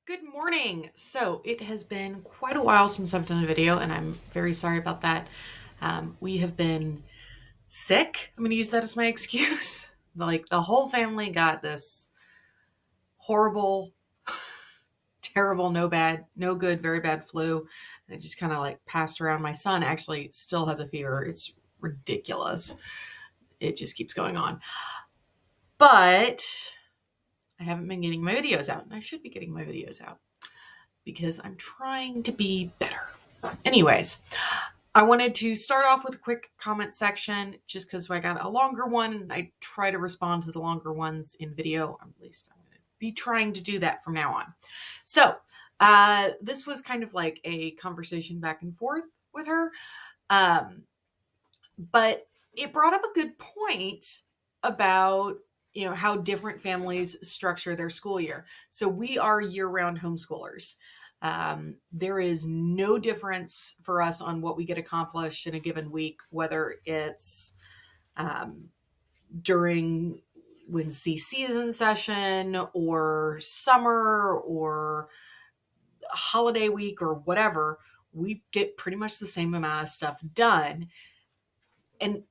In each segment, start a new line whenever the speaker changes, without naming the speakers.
Good morning. So it has been quite a while since I've done a video, and I'm very sorry about that. We have been sick. I'm going to use that as my excuse. Like the whole family got this horrible, terrible, no bad, no good, very bad flu. And it just kind of like passed around. My son actually still has a fever. It's ridiculous. It just keeps going on. But I haven't been getting my videos out, and I should be getting my videos out because I'm trying to be better. Anyways, I wanted to start off with a quick comment section just because I got a longer one and I try to respond to the longer ones in video. At least I'm going to be trying to do that from now on. So, this was kind of like a conversation back and forth with her. Um, but it brought up a good point about how different families structure their school year. So we are year-round homeschoolers. There is no difference for us on what we get accomplished in a given week, whether it's um, during when CC is in session or summer or holiday week or whatever. We get pretty much the same amount of stuff done. And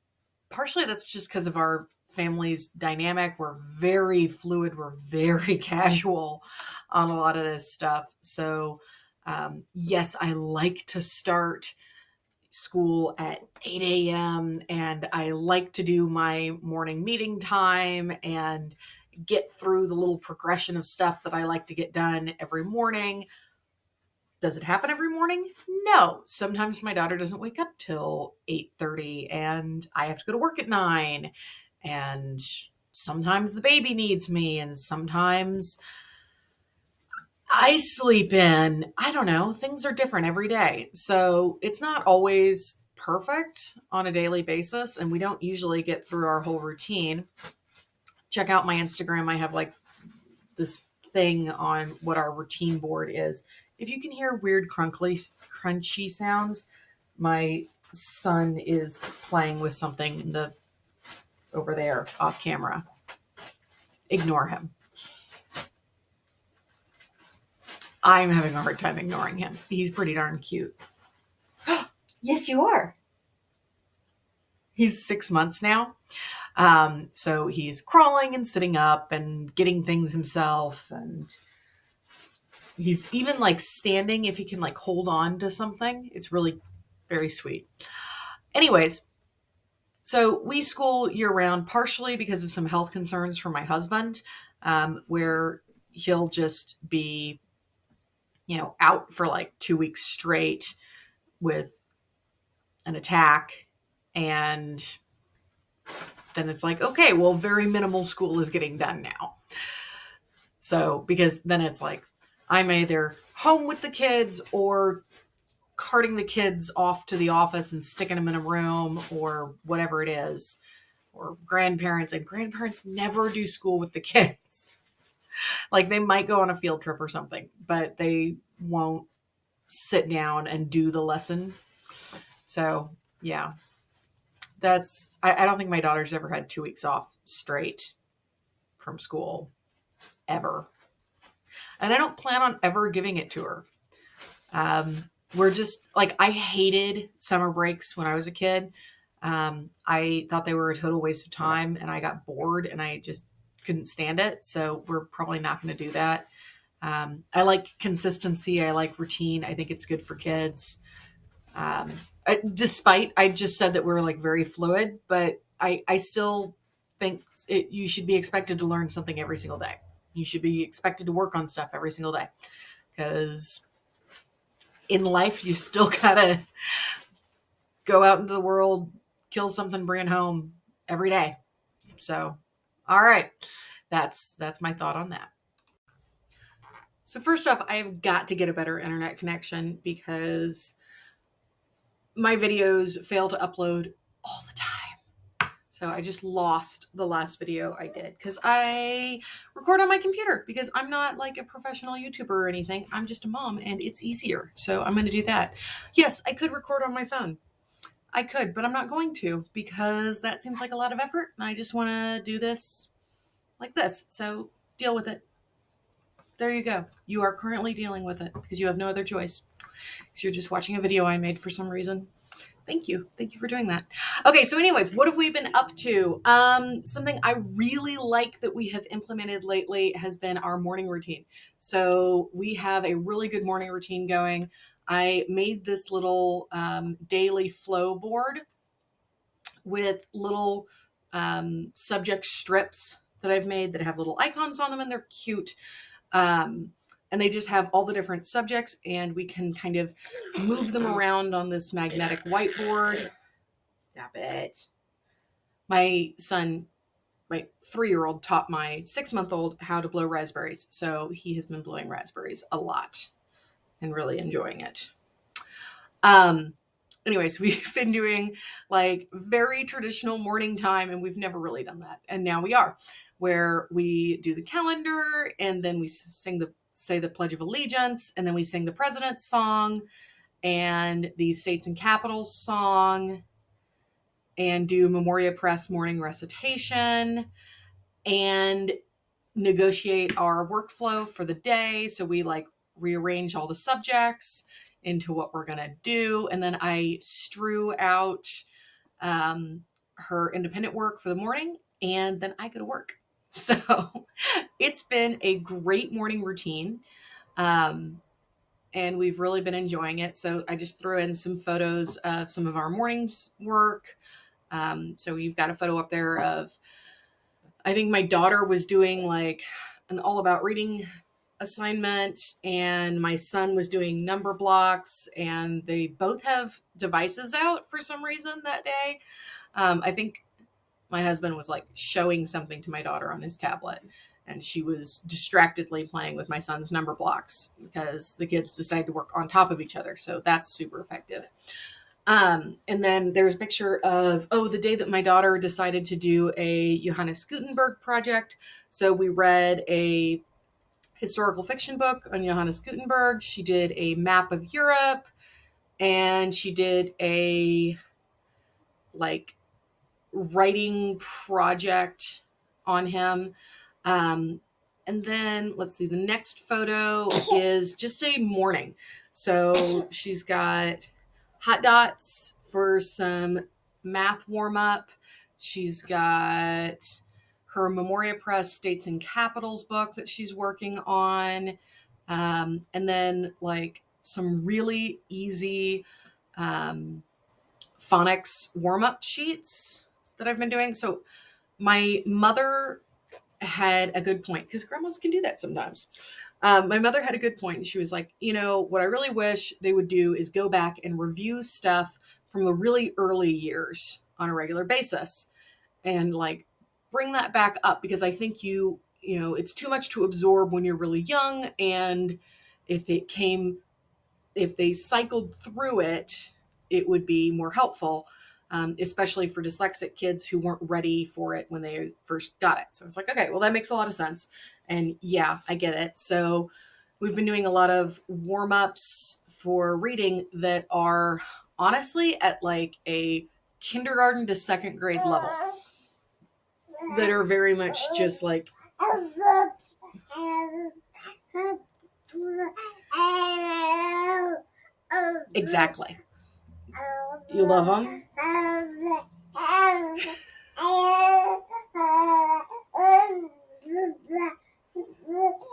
partially that's just because of our family's dynamic. We're very fluid, we're very casual on a lot of this stuff. So, yes, I like to start school at 8 a.m. and I like to do my morning meeting time and get through the little progression of stuff that I like to get done every morning. Does it happen every morning? No. Sometimes my daughter doesn't wake up till 8:30 and I have to go to work at 9. And sometimes the baby needs me and sometimes I sleep in. I don't know. Things are different every day. So it's not always perfect on a daily basis and we don't usually get through our whole routine. Check out my Instagram. I have like this thing on what our routine board is. If you can hear weird crunchy sounds, my son is playing with something over there off camera. Ignore him. I'm having a hard time ignoring him. He's pretty darn cute. Yes, you are. He's 6 months now. So he's crawling and sitting up and getting things himself, and he's even like standing if he can like hold on to something. It's really very sweet. Anyways, so we school year round partially because of some health concerns for my husband, where he'll just be, out for like 2 weeks straight with an attack. And then it's like, okay, well, very minimal school is getting done now. So, because then it's like, I'm either home with the kids or carting the kids off to the office and sticking them in a room or whatever it is, or grandparents, and grandparents never do school with the kids. Like they might go on a field trip or something, but they won't sit down and do the lesson. So yeah, I don't think my daughter's ever had 2 weeks off straight from school ever. And I don't plan on ever giving it to her. We're just like, I hated summer breaks when I was a kid. I thought they were a total waste of time and I got bored and I just couldn't stand it. So we're probably not going to do that. I like consistency. I like routine. I think it's good for kids. Despite I just said that we're like very fluid, but I still think you should be expected to learn something every single day. You should be expected to work on stuff every single day because in life, you still gotta go out into the world, kill something, bring it home every day. So, all right, that's my thought on that. So first off, I've got to get a better internet connection because my videos fail to upload all the time. So I just lost the last video I did because I record on my computer because I'm not like a professional YouTuber or anything. I'm just a mom and it's easier. So I'm going to do that. Yes, I could record on my phone. I could, but I'm not going to because that seems like a lot of effort and I just want to do this like this. So deal with it. There you go. You are currently dealing with it because you have no other choice. Because you're just watching a video I made for some reason. Thank you. Thank you for doing that. Okay, so anyways, what have we been up to? Something I really like that we have implemented lately has been our morning routine. So we have a really good morning routine going. I made this little daily flow board with little subject strips that I've made that have little icons on them, and they're cute. And they just have all the different subjects, and we can kind of move them around on this magnetic whiteboard. Stop it. My son, my 3-year-old, taught my 6-month-old how to blow raspberries. So he has been blowing raspberries a lot and really enjoying it. Anyways, we've been doing like very traditional morning time, and we've never really done that. And now we are, where we do the calendar, and then we say the Pledge of Allegiance, and then we sing the President's song and the States and Capitals song, and do Memoria Press morning recitation, and negotiate our workflow for the day. So we like rearrange all the subjects into what we're going to do. And then I strew out her independent work for the morning, and then I go to work. So it's been a great morning routine. And we've really been enjoying it. So I just threw in some photos of some of our morning's work. So you've got a photo up there of, I think my daughter was doing like an all about reading assignment, and my son was doing number blocks, and they both have devices out for some reason that day. I think my husband was like showing something to my daughter on his tablet, and she was distractedly playing with my son's number blocks because the kids decided to work on top of each other. So that's super effective. And then there's a picture of, the day that my daughter decided to do a Johannes Gutenberg project. So we read a historical fiction book on Johannes Gutenberg. She did a map of Europe, and she did a like writing project on him. And then let's see, the next photo is just a morning. So she's got hot dots for some math warm up. She's got her Memoria Press States and Capitals book that she's working on. And then like some really easy phonics warm up sheets that I've been doing. So my mother had a good point, because grandmas can do that sometimes. My mother had a good point, and she was like, what I really wish they would do is go back and review stuff from the really early years on a regular basis, and like bring that back up, because I think it's too much to absorb when you're really young. And if they cycled through it, it would be more helpful. Especially for dyslexic kids who weren't ready for it when they first got it. So I was like, okay, well, that makes a lot of sense. And yeah, I get it. So we've been doing a lot of warm-ups for reading that are honestly at like a kindergarten to second grade level, that are very much just like, exactly. You love them?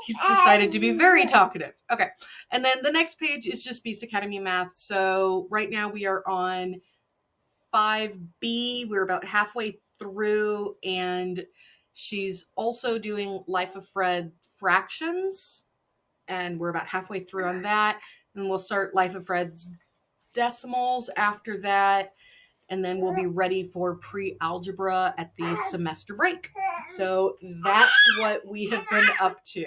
He's decided to be very talkative. Okay. And then the next page is just Beast Academy Math. So right now we are on 5B. We're about halfway through, and she's also doing Life of Fred fractions, and we're about halfway through on that. And we'll start Life of Fred's decimals after that, and then we'll be ready for pre-algebra at the semester break. So that's what we have been up to.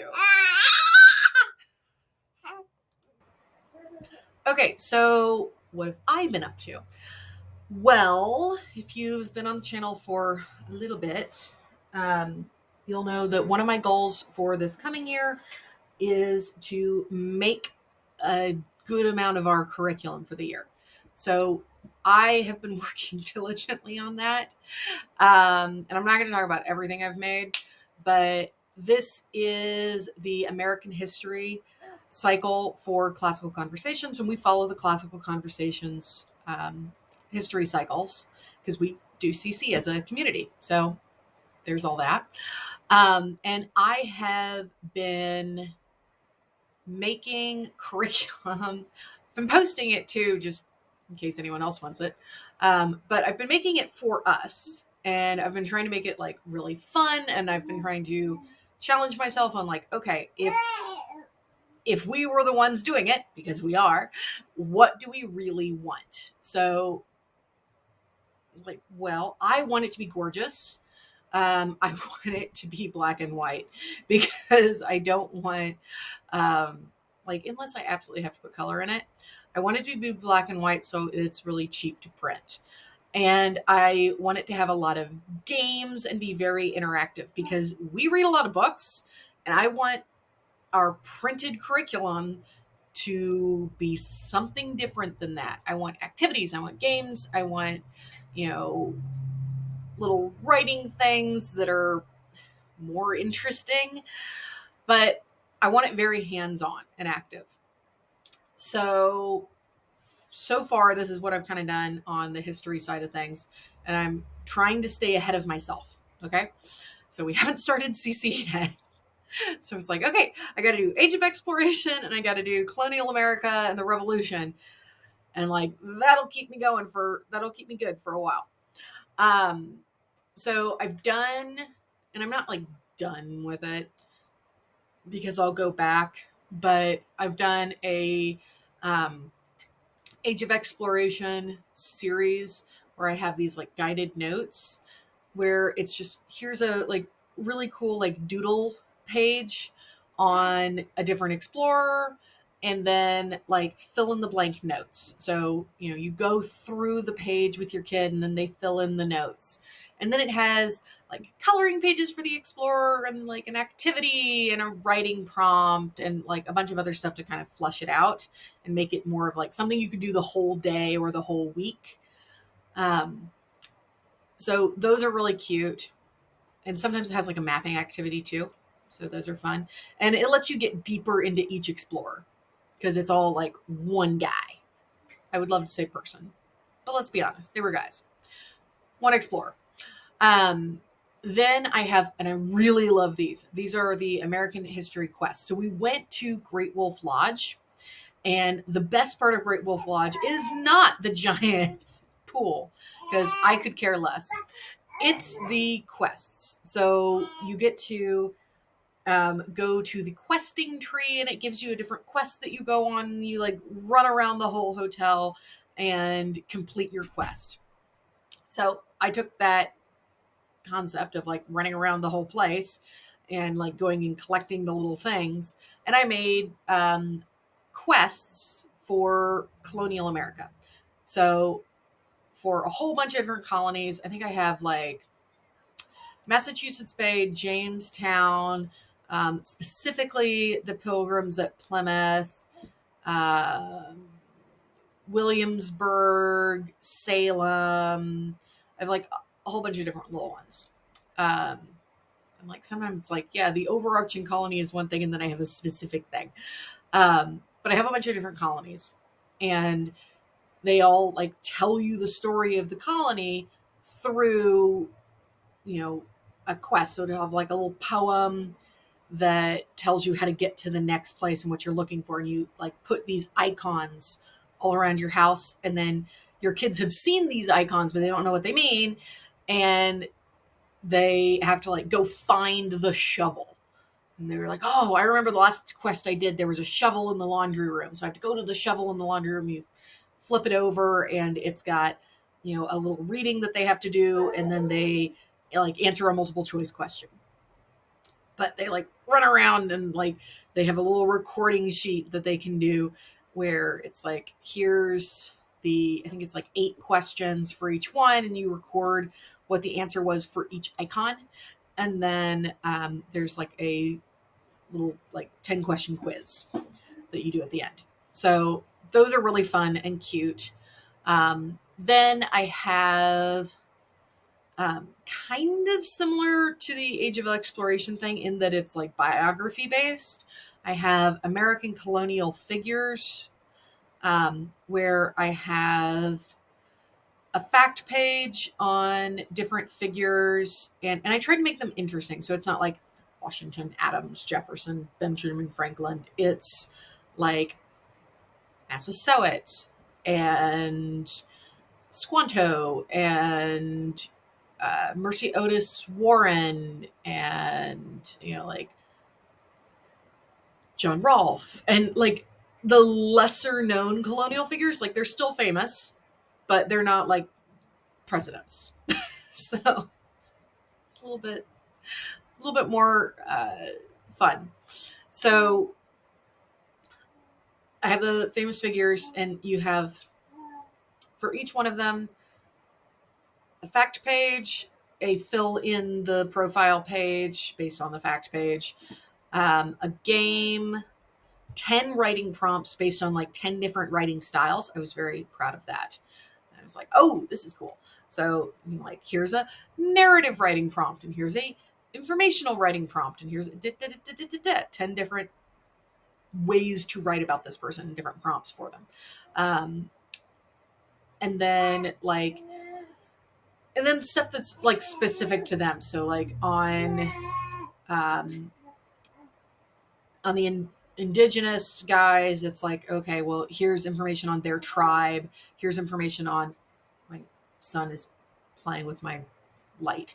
Okay, so what have I been up to? Well, if you've been on the channel for a little bit, you'll know that one of my goals for this coming year is to make a good amount of our curriculum for the year. So I have been working diligently on that. And I'm not going to talk about everything I've made, but This is the American history cycle for classical conversations, and we follow the classical conversations history cycles because we do CC as a community. So there's all that. And I have been making curriculum. I've been posting it too, just in case anyone else wants it. But I've been making it for us, and I've been trying to make it like really fun, and I've been trying to challenge myself on like, okay, if we were the ones doing it, because we are, what do we really want? So like, well, I want it to be gorgeous. I want it to be black and white because I don't want, like, unless I absolutely have to put color in it, I want it to be black and white so it's really cheap to print. And I want it to have a lot of games and be very interactive because we read a lot of books, and I want our printed curriculum to be something different than that. I want activities, I want games, I want, you know, little writing things that are more interesting, but I want it very hands-on and active. So far, this is what I've kind of done on the history side of things, and I'm trying to stay ahead of myself. Okay. So we haven't started CC yet. So it's like, okay, I got to do Age of Exploration, and I got to do Colonial America and the Revolution. And like, that'll keep me good for a while. So I've done, and I'm not like done with it because I'll go back, but I've done a Age of Exploration series where I have these like guided notes where it's just, here's a like really cool like doodle page on a different explorer, and then like fill in the blank notes. So, you know, you go through the page with your kid and then they fill in the notes. And then it has like coloring pages for the explorer and like an activity and a writing prompt and like a bunch of other stuff to kind of flush it out and make it more of like something you could do the whole day or the whole week. So those are really cute. And sometimes it has like a mapping activity too. So those are fun. And it lets you get deeper into each explorer because it's all like one guy. I would love to say person, but let's be honest, they were guys. One explorer. Then I have, and I really love these. These are the American History Quests. So we went to Great Wolf Lodge, and the best part of Great Wolf Lodge is not the giant pool because I could care less. It's the quests. So you get to go to the questing tree, and it gives you a different quest that you go on. And you like run around the whole hotel and complete your quest. So I took that concept of like running around the whole place and like going and collecting the little things, and I made quests for colonial America. So for a whole bunch of different colonies, I think I have like Massachusetts Bay, Jamestown, specifically the Pilgrims at Plymouth, Williamsburg, Salem. I have like a whole bunch of different little ones. And like sometimes it's like, yeah, the overarching colony is one thing, and then I have a specific thing. But I have a bunch of different colonies, and they all like tell you the story of the colony through, you know, a quest. So to have like a little poem that tells you how to get to the next place and what you're looking for. And you like put these icons all around your house, and then your kids have seen these icons, but they don't know what they mean. And they have to like go find the shovel. And they were like, oh, I remember the last quest I did. There was a shovel in the laundry room. So I have to go to the shovel in the laundry room. You flip it over, and it's got, you know, a little reading that they have to do. And then they like answer a multiple choice question. But they like run around, and like they have a little recording sheet that they can do where it's like, here's I think it's like 8 questions for each one, and you record what the answer was for each icon. And then there's like a little like 10 question quiz that you do at the end. So those are really fun and cute. Then I have Kind of similar to the Age of Exploration thing in that it's like biography based. I have American colonial figures, where I have a fact page on different figures, and I try to make them interesting. So it's not like Washington, Adams, Jefferson, Benjamin Franklin. It's like Massasoit and Squanto and Mercy Otis Warren and, like John Rolfe and like the lesser known colonial figures. Like they're still famous, but they're not like presidents. So it's a little bit more fun. So I have the famous figures, and you have for each one of them a fact page, a fill in the profile page based on the fact page, a game, 10 writing prompts based on like 10 different writing styles. I was very proud of that. I was like, oh, this is cool. So like, here's a narrative writing prompt, and here's a informational writing prompt, and here's 10 different ways to write about this person and different prompts for them. And then stuff that's like specific to them. So like on the indigenous guys, it's like, okay, well, here's information on their tribe. Here's information on, my son is playing with my light.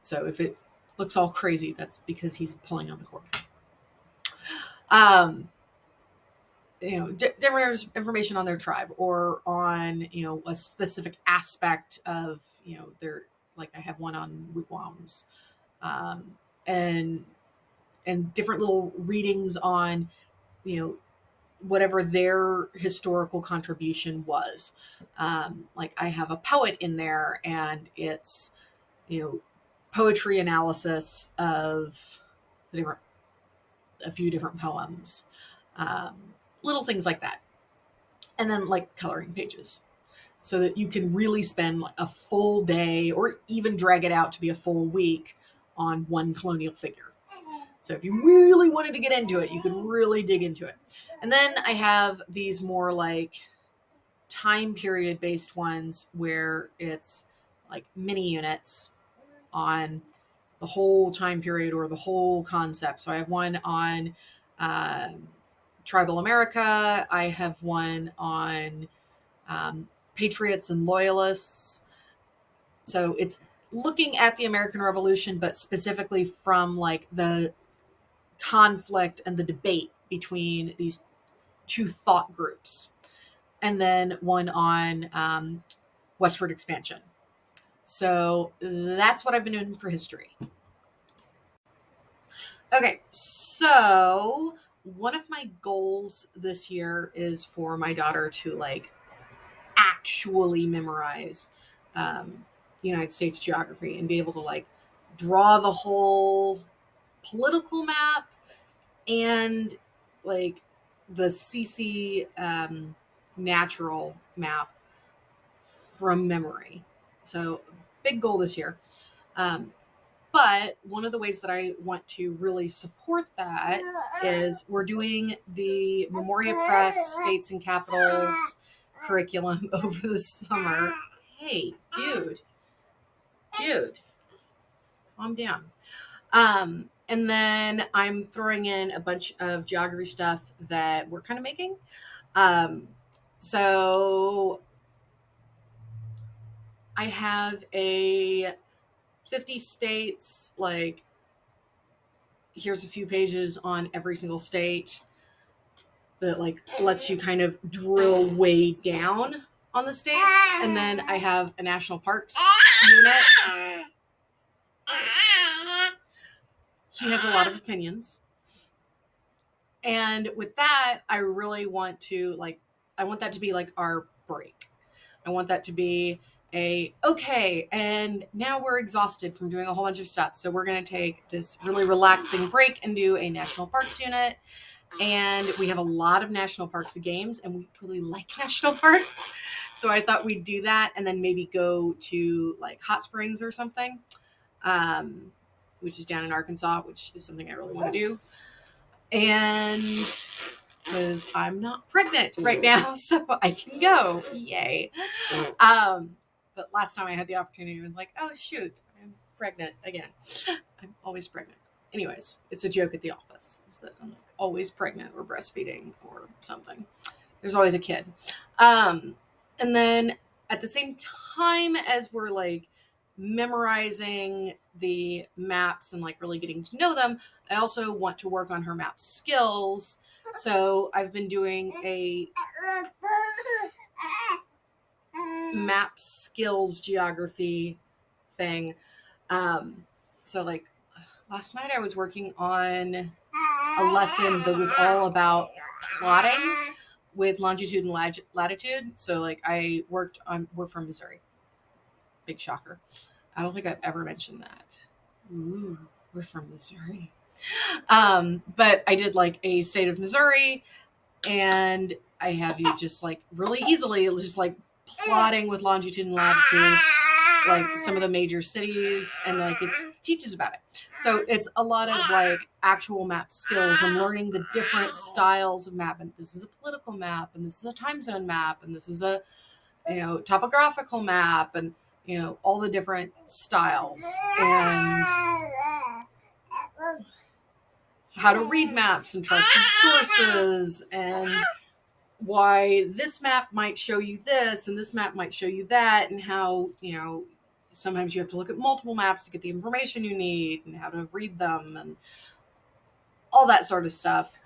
So if it looks all crazy, that's because he's pulling on the cord. Different information on their tribe or on, a specific aspect of, their, like I have one on wigwams, and different little readings on, whatever their historical contribution was. Like I have a poet in there, and it's, poetry analysis of a few different poems, little things like that. And then like coloring pages, so that you can really spend like a full day or even drag it out to be a full week on one colonial figure. So if you really wanted to get into it, you could really dig into it. And then I have these more like time period based ones where it's like mini units on the whole time period or the whole concept. So I have one on tribal America. I have one on patriots and loyalists. So it's looking at the American Revolution, but specifically from like the conflict and the debate between these two thought groups. And then one on westward expansion. So that's what I've been doing for history. Okay, so one of my goals this year is for my daughter to like actually memorize United States geography and be able to like draw the whole political map and like the CC natural map from memory. So big goal this year. But one of the ways that I want to really support that is we're doing the Memoria Press States and Capitals curriculum over the summer. Hey, dude, calm down. And then I'm throwing in a bunch of geography stuff that we're kind of making. So I have a 50 states, like here's a few pages on every single state that like lets you kind of drill way down on the states. And then I have a national parks unit. He has a lot of opinions. And with that, I really want to I want that to be like our break. I want that to be okay, and now we're exhausted from doing a whole bunch of stuff. So we're going to take this really relaxing break and do a national parks unit. And we have a lot of national parks and games, and we really like national parks. So I thought we'd do that and then maybe go to like Hot Springs or something, which is down in Arkansas, which is something I really want to do. And because I'm not pregnant right now, so I can go. Yay. But last time I had the opportunity, I was like, oh, shoot, I'm pregnant again. I'm always pregnant. Anyways, it's a joke at the office. Is that I'm like always pregnant or breastfeeding or something. There's always a kid. And then at the same time as we're like memorizing the maps and like really getting to know them, I also want to work on her map skills. So I've been doing a map skills geography thing. So like last night I was working on a lesson that was all about plotting with longitude and latitude. So like we're from Missouri. Big shocker. I don't think I've ever mentioned that. Ooh, we're from Missouri. But I did like a state of Missouri, and I have you just like really easily just like plotting with longitude and latitude, like some of the major cities, and like it teaches about it. So it's a lot of like actual map skills and learning the different styles of map. And this is a political map, and this is a time zone map, and this is a topographical map, and all the different styles and how to read maps and trusted sources, and why this map might show you this and this map might show you that, and how sometimes you have to look at multiple maps to get the information you need, and how to read them, and all that sort of stuff.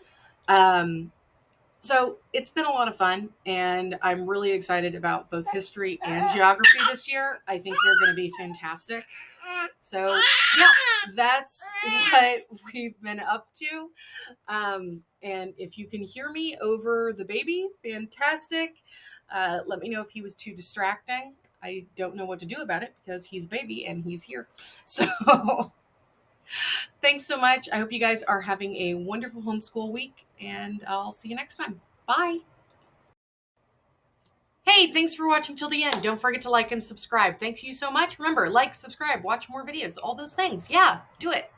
So it's been a lot of fun, and I'm really excited about both history and geography this year. I think they're going to be fantastic. So yeah, that's what we've been up to. And if you can hear me over the baby, fantastic. Let me know if he was too distracting. I don't know what to do about it because he's a baby and he's here. So thanks so much. I hope you guys are having a wonderful homeschool week, and I'll see you next time. Bye. Hey, thanks for watching till the end. Don't forget to like and subscribe. Thank you so much. Remember, like, subscribe, watch more videos, all those things. Yeah, do it.